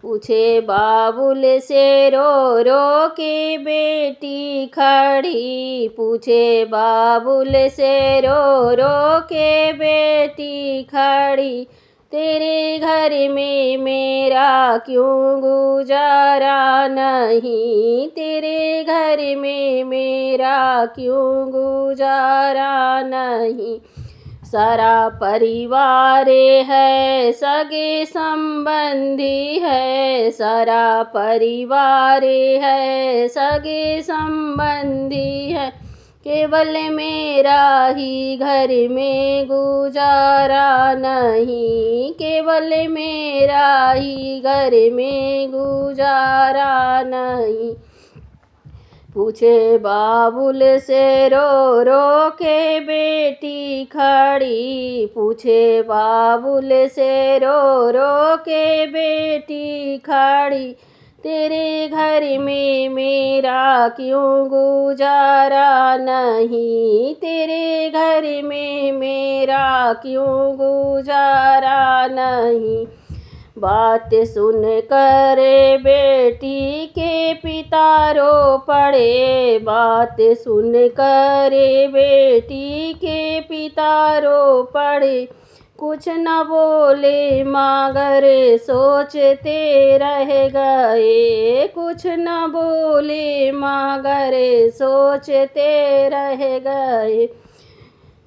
पूछे बाबुल से रो के बेटी खड़ी। पूछे बाबुल से रो के बेटी खड़ी। तेरे घर में मेरा क्यों गुजारा नहीं। तेरे घर में मेरा क्यों गुजारा नहीं। सारा परिवार है सगे संबंधी है। सारा परिवार है सगे संबंधी है। केवल मेरा ही घर में गुजारा नहीं। केवल मेरा ही घर में गुजारा नहीं। पूछे बाबुल से रो के बेटी खड़ी। पूछे बाबुल से रो के बेटी खड़ी। तेरे घर में मेरा क्यों गुजारा नहीं। तेरे घर में मेरा क्यों गुजारा नहीं। बात सुन कर बेटी के पिता रो पड़े। बात सुन कर बेटी के पिता रो पड़े। कुछ न बोले मगर सोचते रह गए। कुछ न बोले मगर सोचते रह गए।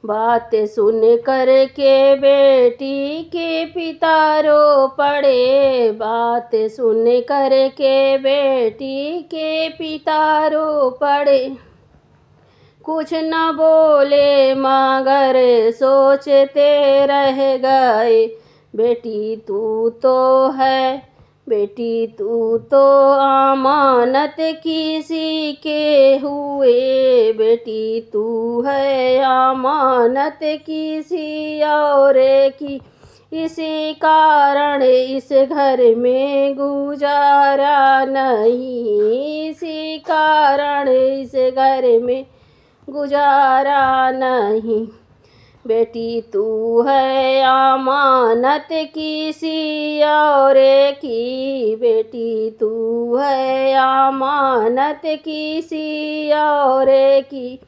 बात सुन कर के बेटी के पिता रो पड़े। बात सुन कर के बेटी के पिता रो पड़े। कुछ न बोले मगर सोचते रह गए। बेटी तू तो है, बेटी तू तो अमानत किसी के हुए। बेटी तू है अमानत किसी और की। इसी कारण इस घर में गुजारा नहीं। इसी कारण इस घर में गुजारा नहीं। बेटी तू है अमानत किसी और की। बेटी तू है अमानत किसी और की।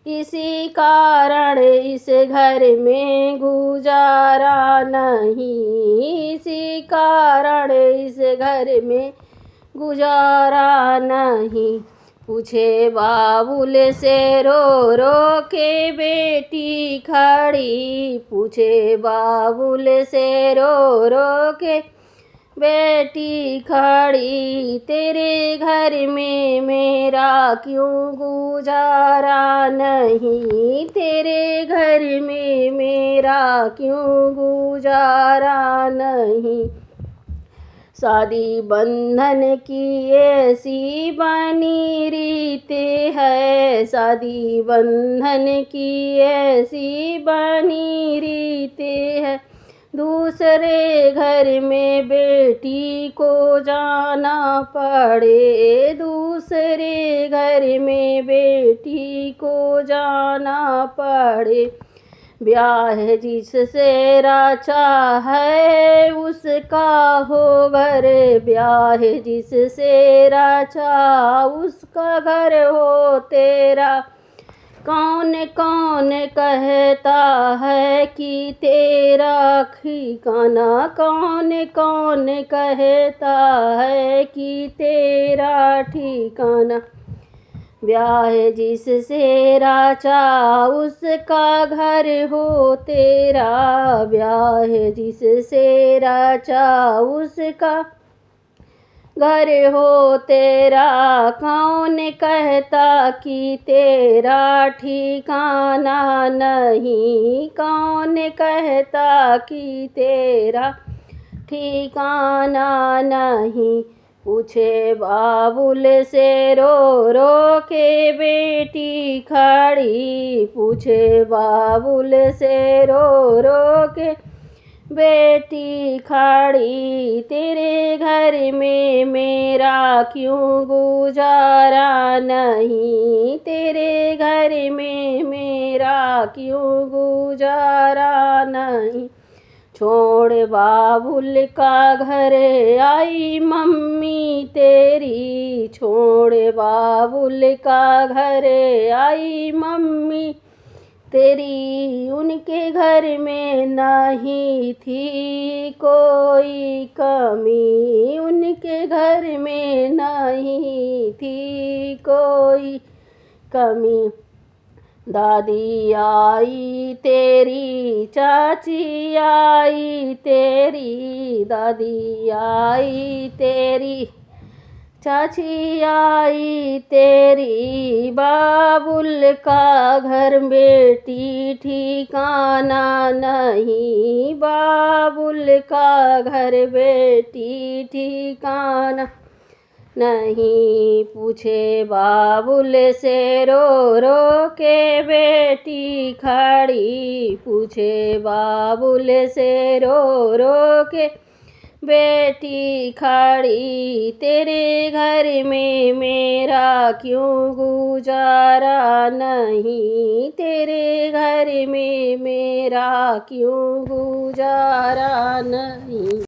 इसी कारण इस घर में गुजारा नहीं। इसी कारण इस घर में गुजारा नहीं। पूछे बाबुल से रो के बेटी खड़ी। पूछे बाबुल से रो के बेटी खड़ी। तेरे घर में मेरा क्यों गुजारा नहीं। तेरे घर में मेरा क्यों गुजारा नहीं। शादी बंधन की ऐसी बनी रीत है। शादी बंधन की ऐसी बनी रीत है। दूसरे घर में बेटी को जाना पड़े। दूसरे घर में बेटी को जाना पड़े। ब्याह जिससे राचा है उसका हो घर। ब्याह जिससे राचा उसका घर हो तेरा। कौन कौन कहता है कि तेरा ठिकाना। कौन कौन कहता है कि तेरा ठिकाना। ब्याह जिससे राचा उसका घर हो तेरा। ब्याह जिससे राचा उसका घर हो तेरा। कौन कहता कि तेरा ठिकाना नहीं। कौन कहता कि तेरा ठिकाना नहीं। पूछे बाबुल से रो के बेटी खड़ी। पूछे बाबुल से रो के बेटी खड़ी। तेरे घर में मेरा क्यों गुजारा नहीं। तेरे घर में मेरा क्यों गुजारा नहीं। छोड़ बाबुल का घर आई मम्मी तेरी, छोड़ बाबुल का घर आई मम्मी तेरी। उनके घर में नहीं थी कोई कमी, उनके घर में नहीं थी कोई कमी। दादी आई तेरी, चाची आई तेरी, दादी आई तेरी, चाची आई तेरी। बाबुल का घर बेटी ठिकाना नहीं, बाबुल का घर बेटी ठिकाना नहीं। पूछे बाबुल से रो के बेटी खड़ी, पूछे बाबुल से रो के बेटी खड़ी। तेरे घर में मेरा क्यों गुजारा नहीं, तेरे घर में मेरा क्यों गुजारा नहीं।